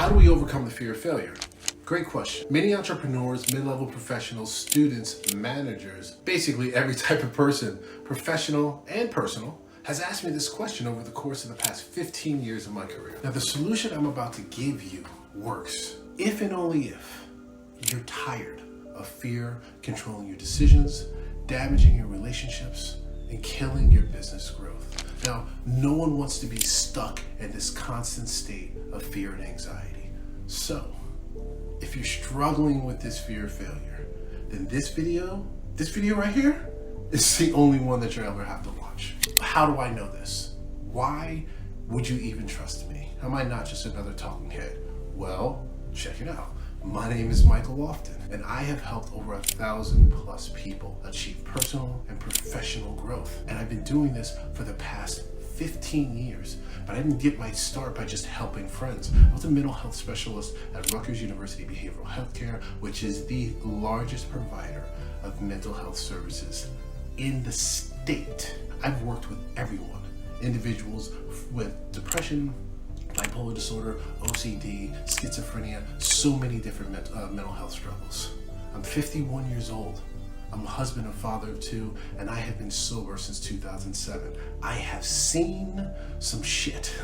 How do we overcome the fear of failure? Great question. Many entrepreneurs, mid-level professionals, students, managers, basically every type of person, professional and personal, has asked me this question over the course of the past 15 years of my career. Now, the solution I'm about to give you works if and only if you're tired of fear controlling your decisions, damaging your relationships, and killing your business growth. Now, no one wants to be stuck in this constant state of fear and anxiety. So, if you're struggling with this fear of failure, then this video right here, is the only one that you'll ever have to watch. How do I know this? Why would you even trust me? Am I not just another talking head? Well, check it out. My name is Michael Lofton, and I have helped over 1,000+ people achieve personal and professional growth. And I've been doing this for the past 15 years, but I didn't get my start by just helping friends. I was a mental health specialist at Rutgers University Behavioral Healthcare, which is the largest provider of mental health services in the state. I've worked with everyone, individuals with depression, bipolar disorder, OCD, schizophrenia, so many different mental health struggles. I'm 51 years old. I'm a husband and father of 2, and I have been sober since 2007. I have seen some shit.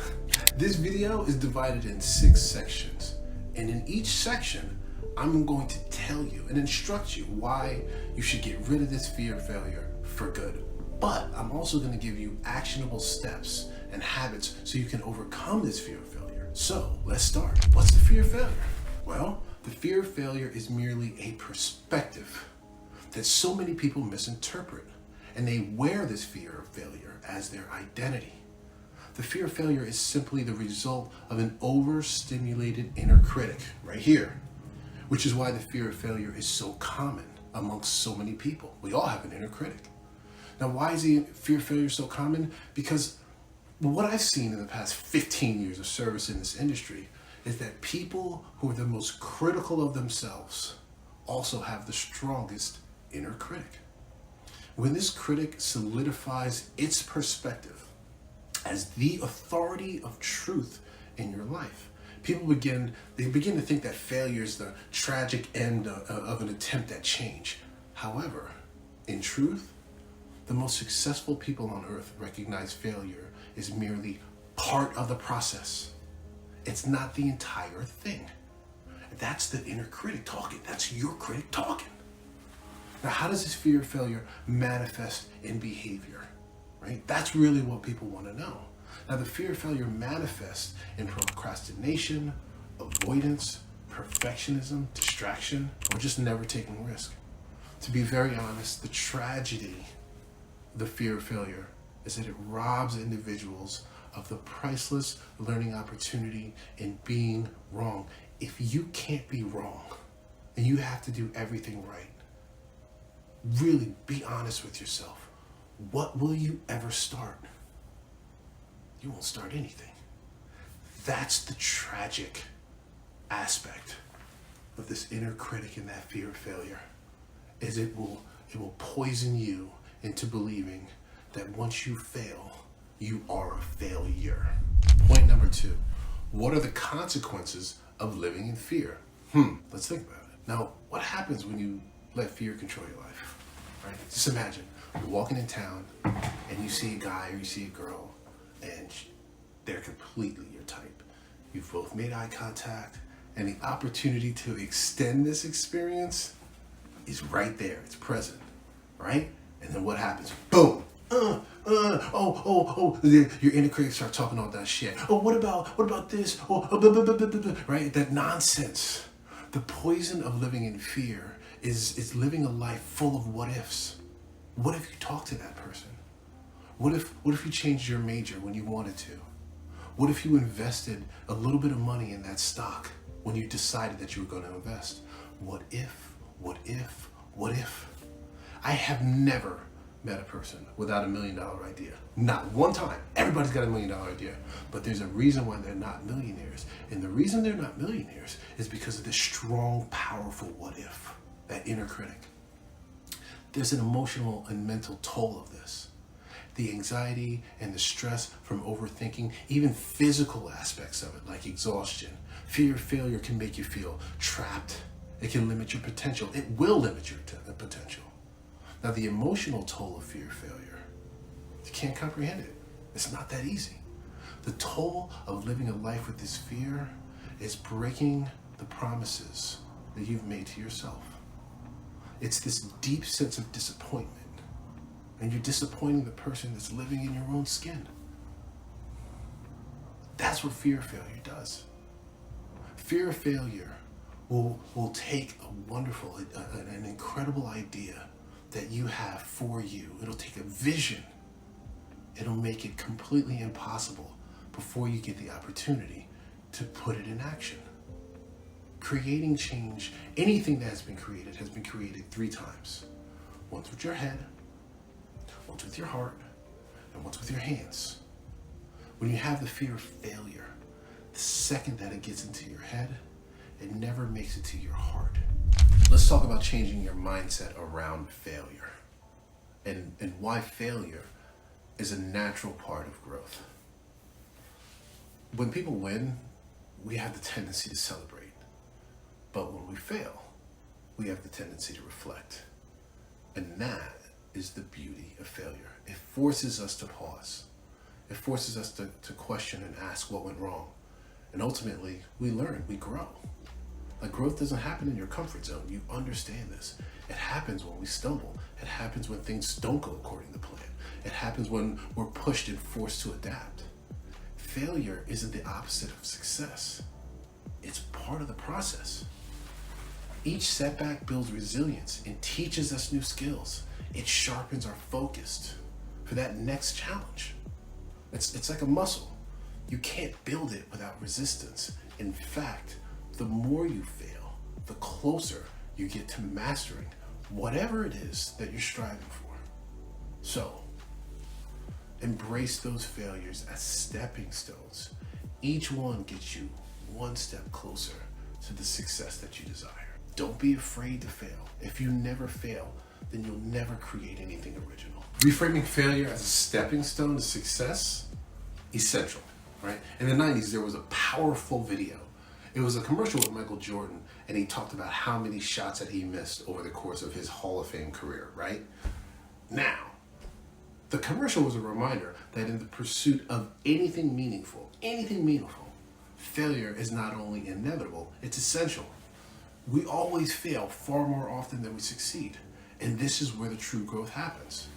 This video is divided in 6 sections, and in each section, I'm going to tell you and instruct you why you should get rid of this fear of failure for good. But I'm also going to give you actionable steps and habits so you can overcome this fear of failure. So let's start. What's the fear of failure? Well, the fear of failure is merely a perspective that so many people misinterpret, and they wear this fear of failure as their identity. The fear of failure is simply the result of an overstimulated inner critic right here, which is why the fear of failure is so common amongst so many people. We all have an inner critic. Now, why is the fear of failure so common? Because what I've seen in the past 15 years of service in this industry is that people who are the most critical of themselves also have the strongest inner critic. When this critic solidifies its perspective as the authority of truth in your life, people begin to think that failure is the tragic end of an attempt at change. However, in truth, the most successful people on earth recognize failure is merely part of the process. It's not the entire thing. That's the inner critic talking. That's your critic talking. Now, how does this fear of failure manifest in behavior, right? That's really what people want to know. Now, the fear of failure manifests in procrastination, avoidance, perfectionism, distraction, or just never taking risk. To be very honest, the tragedy of the fear of failure is that it robs individuals of the priceless learning opportunity in being wrong. If you can't be wrong and you have to do everything right, really be honest with yourself. What will you ever start? You won't start anything. That's the tragic aspect of this inner critic and that fear of failure, is it will poison you into believing that once you fail, you are a failure. Point number 2, what are the consequences of living in fear? Let's think about it. Now, what happens when you let fear control your life, right? Just imagine you're walking in town and you see a guy or you see a girl and they're completely your type. You've both made eye contact, and the opportunity to extend this experience is right there. It's present, right? And then what happens? Boom! Your inner critic starts talking all that shit. Oh, what about this? Right? That nonsense. The poison of living in fear is living a life full of what ifs. What if you talked to that person? What if you changed your major when you wanted to? What if you invested a little bit of money in that stock when you decided that you were going to invest? What if? I have never met a person without $1 million idea. Not one time. Everybody's got $1 million idea. But there's a reason why they're not millionaires. And the reason they're not millionaires is because of this strong, powerful what if, that inner critic. There's an emotional and mental toll of this. the anxiety and the stress from overthinking, even physical aspects of it, like exhaustion. Fear of failure can make you feel trapped. It can limit your potential. It will limit your potential. Now, the emotional toll of fear of failure, you can't comprehend it. It's not that easy. The toll of living a life with this fear is breaking the promises that you've made to yourself. It's this deep sense of disappointment, and you're disappointing the person that's living in your own skin. That's what fear of failure does. Fear of failure will take a wonderful, an incredible idea that you have for you. It'll take a vision. It'll make it completely impossible before you get the opportunity to put it in action. Creating change, anything that has been created 3 times. Once with your head, once with your heart, and once with your hands. When you have the fear of failure, the second that it gets into your head, it never makes it to your heart. Let's talk about changing your mindset around failure and why failure is a natural part of growth. When people win, we have the tendency to celebrate. But when we fail, we have the tendency to reflect. And that is the beauty of failure. It forces us to pause. It forces us to question and ask what went wrong. And ultimately, we learn, we grow. Like, growth doesn't happen in your comfort zone. You understand this. It happens when we stumble. It happens when things don't go according to plan. It happens when we're pushed and forced to adapt. Failure isn't the opposite of success. It's part of the process. Each setback builds resilience and teaches us new skills. It sharpens our focus for that next challenge. It's like a muscle. You can't build it without resistance. In fact, the more you fail, the closer you get to mastering whatever it is that you're striving for. So, embrace those failures as stepping stones. Each one gets you one step closer to the success that you desire. Don't be afraid to fail. If you never fail, then you'll never create anything original. Reframing failure as a stepping stone to success, essential, right? In the 90s, there was a powerful video. It was a commercial with Michael Jordan, and he talked about how many shots that he missed over the course of his Hall of Fame career, right? Now, the commercial was a reminder that in the pursuit of anything meaningful, failure is not only inevitable, it's essential. We always fail far more often than we succeed. And this is where the true growth happens.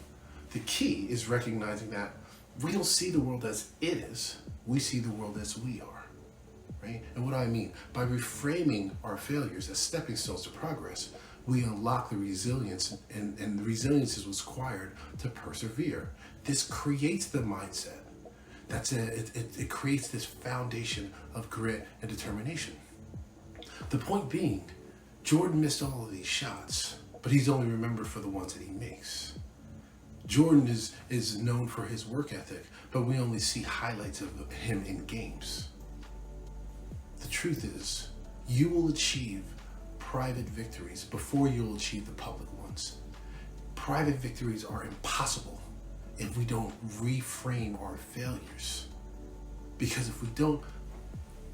The key is recognizing that we don't see the world as it is, we see the world as we are, right? And what do I mean? By reframing our failures as stepping stones to progress, we unlock the resilience, and the resilience is what's required to persevere. This creates the mindset. It creates this foundation of grit and determination. The point being, Jordan missed all of these shots, but he's only remembered for the ones that he makes. Jordan is known for his work ethic, but we only see highlights of him in games. The truth is, you will achieve private victories before you'll achieve the public ones. Private victories are impossible if we don't reframe our failures. Because if we don't,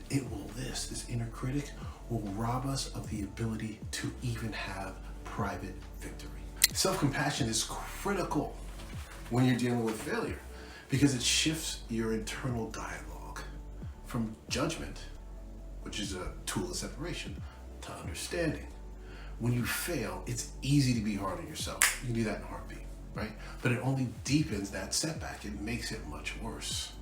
this inner critic will rob us of the ability to even have private victory. Self-compassion is critical when you're dealing with failure because it shifts your internal dialogue from judgment, which is a tool of separation, to understanding. When you fail, it's easy to be hard on yourself. You can do that in a heartbeat, right? But it only deepens that setback. It makes it much worse.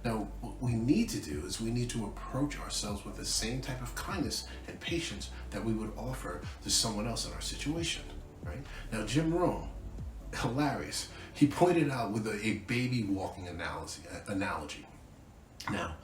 Now, what we need to do is we need to approach ourselves with the same type of kindness and patience that we would offer to someone else in our situation, right? Now, Jim Rohn, hilarious. He pointed out with a baby walking analogy. Now,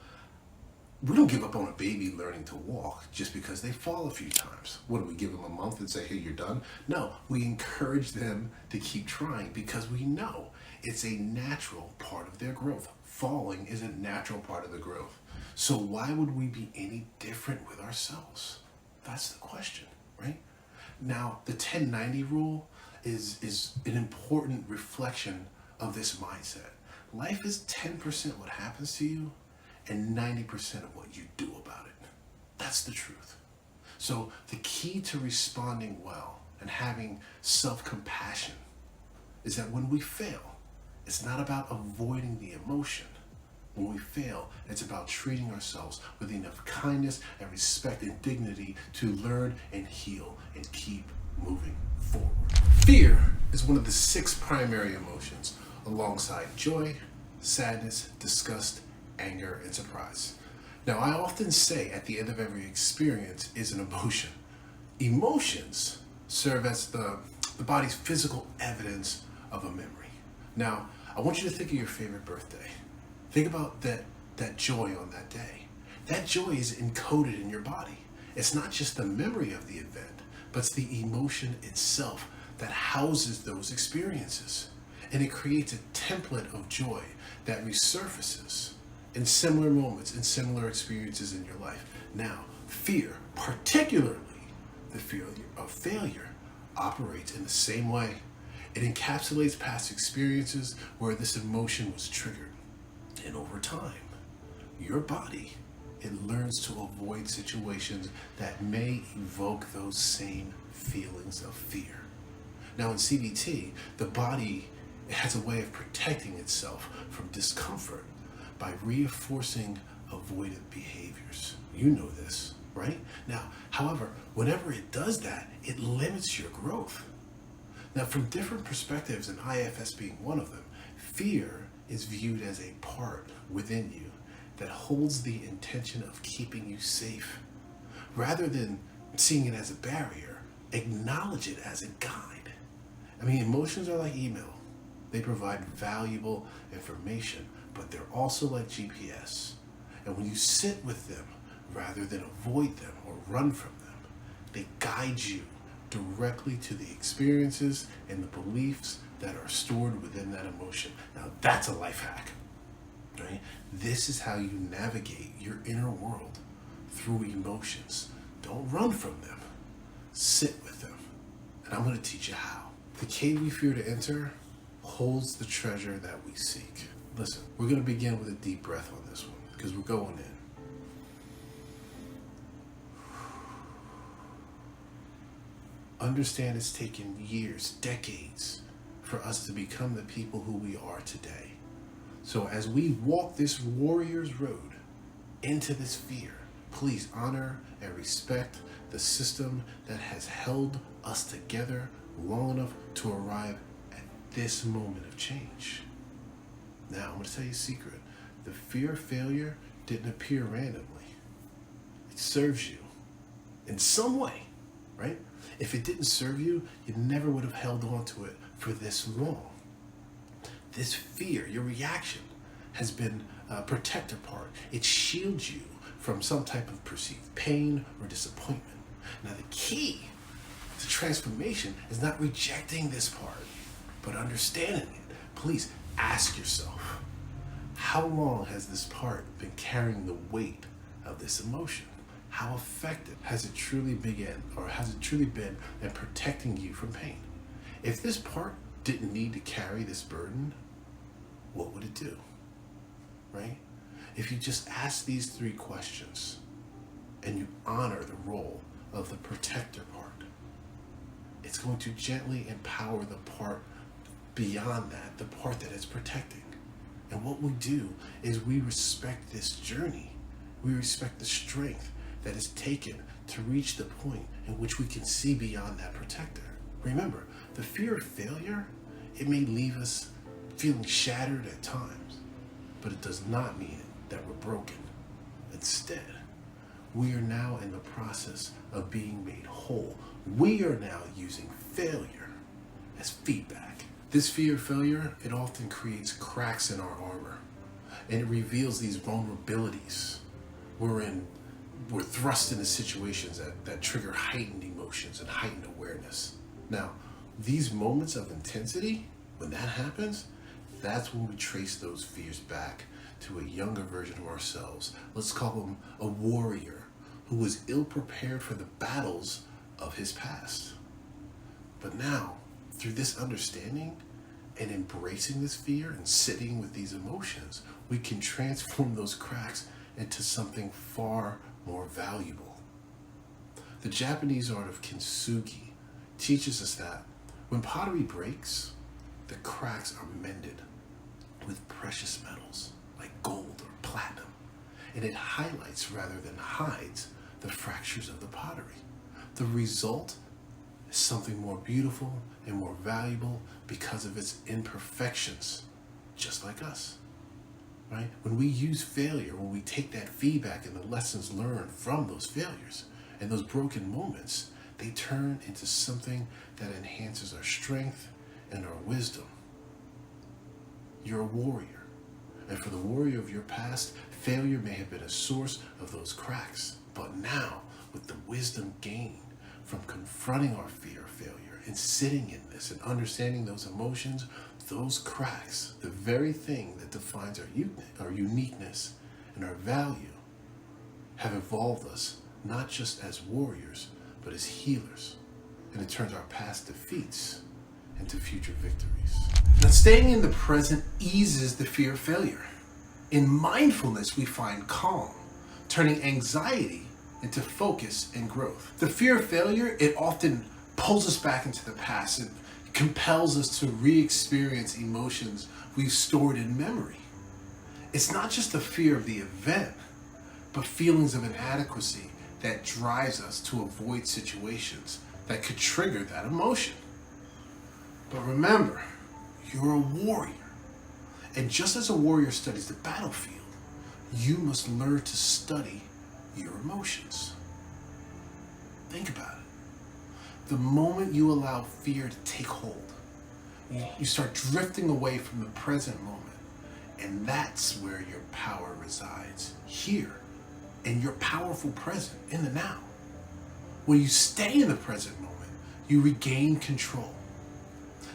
we don't give up on a baby learning to walk just because they fall a few times. What do we give them a month and say, hey, you're done? No, we encourage them to keep trying because we know it's a natural part of their growth. Falling is a natural part of the growth. So why would we be any different with ourselves? That's the question, right? Now, the 10-90 rule is an important reflection of this mindset. life is 10% what happens to you and 90% of what you do about it. That's the truth. So the key to responding well and having self-compassion is that when we fail, it's not about avoiding the emotion. When we fail, it's about treating ourselves with enough kindness and respect and dignity to learn and heal and keep moving forward. Fear is one of the 6 primary emotions alongside joy, sadness, disgust, anger, and surprise. Now, I often say at the end of every experience is an emotion. Emotions serve as the body's physical evidence of a memory. Now, I want you to think of your favorite birthday. Think about that joy on that day. That joy is encoded in your body. It's not just the memory of the event, but it's the emotion itself that houses those experiences. And it creates a template of joy that resurfaces in similar moments, in similar experiences in your life. Now, fear, particularly the fear of failure, operates in the same way. It encapsulates past experiences where this emotion was triggered. And over time, your body, it learns to avoid situations that may evoke those same feelings of fear. Now in CBT, the body, it has a way of protecting itself from discomfort by reinforcing avoidant behaviors. You know this, right? Now, however, whenever it does that, it limits your growth. Now, from different perspectives, and IFS being one of them, fear is viewed as a part within you that holds the intention of keeping you safe. Rather than seeing it as a barrier, acknowledge it as a guide. I mean, emotions are like email. They provide valuable information, but they're also like GPS. And when you sit with them, rather than avoid them or run from them, they guide you directly to the experiences and the beliefs that are stored within that emotion. Now that's a life hack, right? This is how you navigate your inner world through emotions. Don't run from them, sit with them. And I'm gonna teach you how. The cave we fear to enter holds the treasure that we seek. Listen, we're gonna begin with a deep breath on this one because we're going in. Understand it's taken years, decades, for us to become the people who we are today. So as we walk this warrior's road into this fear, please honor and respect the system that has held us together long enough to arrive at this moment of change. Now, I'm going to tell you a secret. The fear of failure didn't appear randomly. It serves you in some way, right? If it didn't serve you, you never would have held on to it for this long. This fear, your reaction, has been a protector part. It shields you from some type of perceived pain or disappointment. Now, the key to transformation is not rejecting this part, but understanding it. Please ask yourself, how long has this part been carrying the weight of this emotion? How effective has it truly been in protecting you from pain? If this part didn't need to carry this burden, what would it do? Right? If you just ask these 3 questions and you honor the role of the protector part, it's going to gently empower the part beyond that, the part that it's protecting. And what we do is we respect this journey. We respect the strength that is taken to reach the point in which we can see beyond that protector. Remember, the fear of failure, it may leave us feeling shattered at times, but it does not mean that we're broken. Instead, we are now in the process of being made whole. We are now using failure as feedback. This fear of failure, it often creates cracks in our armor, and it reveals these vulnerabilities. We're thrust into situations that trigger heightened emotions and heightened awareness. Now, these moments of intensity, when that happens, that's when we trace those fears back to a younger version of ourselves. Let's call him a warrior who was ill-prepared for the battles of his past. But now, through this understanding And embracing this fear and sitting with these emotions, we can transform those cracks into something far more valuable. The Japanese art of kintsugi teaches us that when pottery breaks, the cracks are mended with precious metals like gold or platinum, and it highlights rather than hides the fractures of the pottery. The result is something more beautiful and more valuable because of its imperfections, just like us, right? When we use failure, when we take that feedback and the lessons learned from those failures and those broken moments, they turn into something that enhances our strength and our wisdom. You're a warrior, and for the warrior of your past, failure may have been a source of those cracks, but now, with the wisdom gained from confronting our fear of failure and sitting in this and understanding those emotions, those cracks, the very thing that defines our uniqueness and our value, have evolved us not just as warriors, but as healers. And it turns our past defeats into future victories. Now, staying in the present eases the fear of failure. In mindfulness, we find calm, turning anxiety into focus and growth. The fear of failure, it often pulls us back into the past. It compels us to re-experience emotions we've stored in memory. It's not just the fear of the event, but feelings of inadequacy that drives us to avoid situations that could trigger that emotion. But remember, you're a warrior. And just as a warrior studies the battlefield, you must learn to study your emotions. Think about it. The moment you allow fear to take hold, you start drifting away from the present moment. And that's where your power resides, here, in your powerful present, in the now. When you stay in the present moment, you regain control.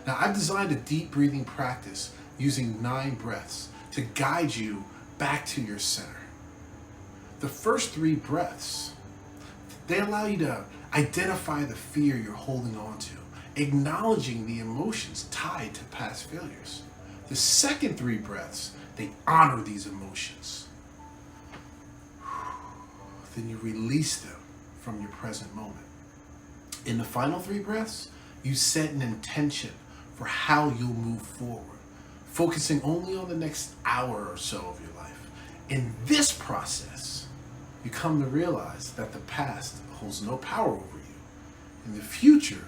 Now, I've designed a deep breathing practice using 9 breaths to guide you back to your center. The first 3 breaths, they allow you to identify the fear you're holding on to, acknowledging the emotions tied to past failures. The second 3 breaths, they honor these emotions. Then you release them from your present moment. In the final 3 breaths, you set an intention for how you'll move forward, focusing only on the next hour or so of your life. In this process, you come to realize that the past holds no power over you. In the future,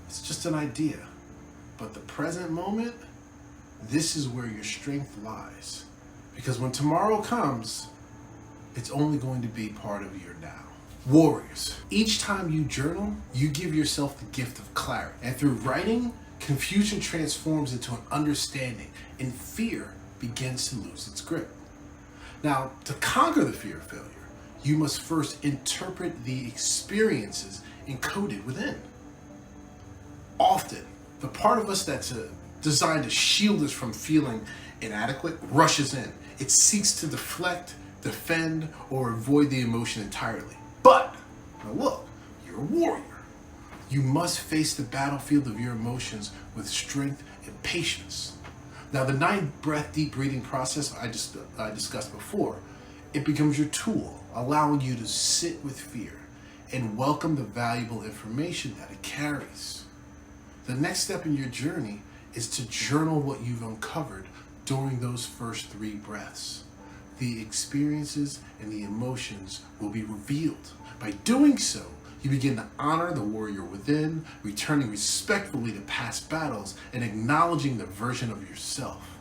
it's just an idea. But the present moment, this is where your strength lies. Because when tomorrow comes, it's only going to be part of your now. Warriors, each time you journal, you give yourself the gift of clarity. And through writing, confusion transforms into an understanding, and fear begins to lose its grip. Now, to conquer the fear of failure, you must first interpret the experiences encoded within. Often, the part of us that's designed to shield us from feeling inadequate rushes in. It seeks to deflect, defend, or avoid the emotion entirely. But, now look, you're a warrior. You must face the battlefield of your emotions with strength and patience. Now, the 9 breath deep breathing process I discussed before, it becomes your tool, allowing you to sit with fear and welcome the valuable information that it carries. The next step in your journey is to journal what you've uncovered during those first 3 breaths. The experiences and the emotions will be revealed. By doing so, you begin to honor the warrior within, returning respectfully to past battles and acknowledging the version of yourself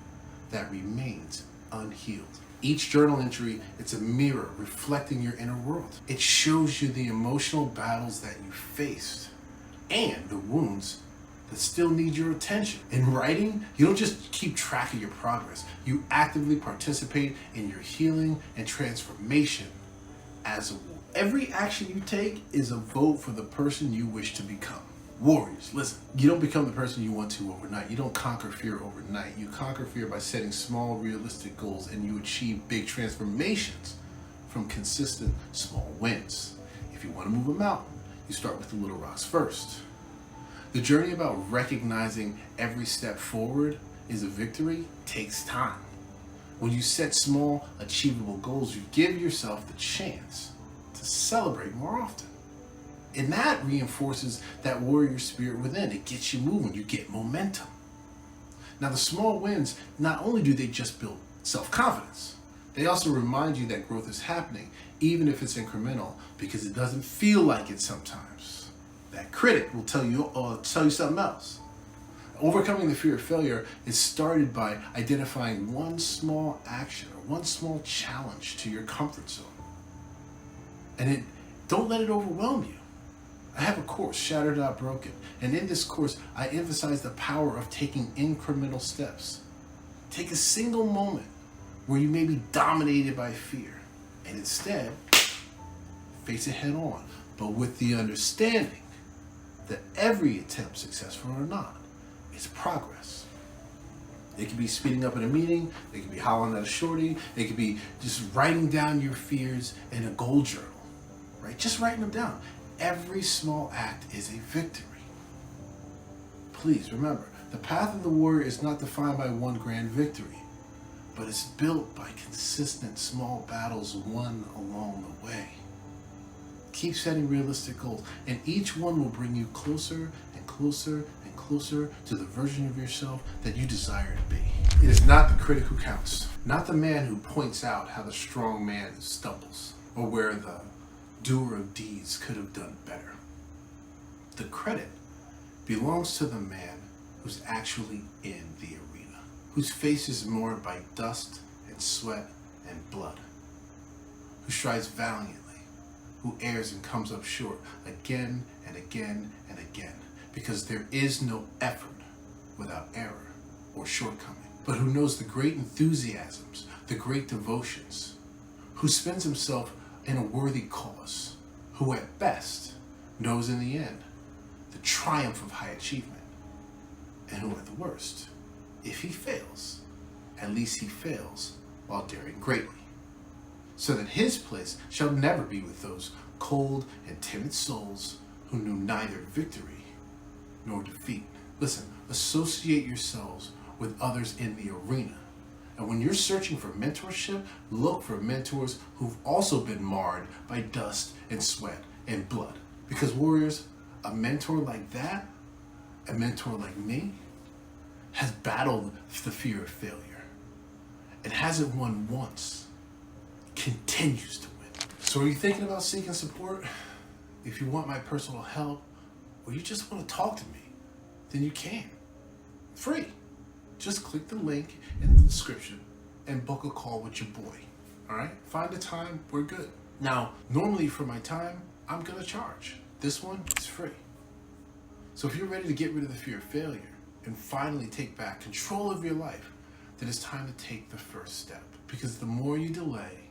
that remains unhealed. Each journal entry, it's a mirror reflecting your inner world. It shows you the emotional battles that you faced and the wounds that still need your attention. In writing, you don't just keep track of your progress. You actively participate in your healing and transformation as a warrior. Every action you take is a vote for the person you wish to become. Warriors, listen, you don't become the person you want to overnight. You don't conquer fear overnight. You conquer fear by setting small, realistic goals, and you achieve big transformations from consistent, small wins. If you want to move a mountain, you start with the little rocks first. The journey about recognizing every step forward is a victory takes time. When you set small, achievable goals, you give yourself the chance to celebrate more often. And that reinforces that warrior spirit within. It gets you moving. You get momentum. Now, the small wins, not only do they just build self-confidence, they also remind you that growth is happening, even if it's incremental, because it doesn't feel like it sometimes. That critic will tell you something else. Overcoming the fear of failure is started by identifying one small action or one small challenge to your comfort zone. And don't let it overwhelm you. I have a course, Shattered Not Broken, and in this course, I emphasize the power of taking incremental steps. Take a single moment where you may be dominated by fear, and instead, face it head on, but with the understanding that every attempt, successful or not, is progress. It could be speeding up in a meeting, it could be hollering at a shorty, it could be just writing down your fears in a goal journal, right? Just writing them down. Every small act is a victory. Please remember, the path of the warrior is not defined by one grand victory, but it's built by consistent small battles won along the way. Keep setting realistic goals, and each one will bring you closer and closer and closer to the version of yourself that you desire to be. It is not the critic who counts, not the man who points out how the strong man stumbles, or where the doer of deeds could have done better. The credit belongs to the man who's actually in the arena, whose face is marred by dust and sweat and blood, who strives valiantly, who errs and comes up short again and again and again, because there is no effort without error or shortcoming, but who knows the great enthusiasms, the great devotions, who spends himself in a worthy cause, who at best knows in the end the triumph of high achievement, and who at the worst, if he fails, at least he fails while daring greatly, so that his place shall never be with those cold and timid souls who knew neither victory nor defeat. Listen, associate yourselves with others in the arena. And when you're searching for mentorship, look for mentors who've also been marred by dust and sweat and blood. Because warriors, a mentor like that, a mentor like me, has battled the fear of failure and hasn't won once, continues to win. So are you thinking about seeking support? If you want my personal help, or you just want to talk to me, then you can. Free. Just click the link in the description and book a call with your boy. All right? Find a time, we're good. Now, normally for my time, I'm gonna charge. This one is free. So if you're ready to get rid of the fear of failure and finally take back control of your life, then it's time to take the first step. Because the more you delay,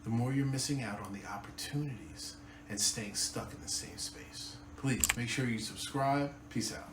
the more you're missing out on the opportunities and staying stuck in the same space. Please make sure you subscribe. Peace out.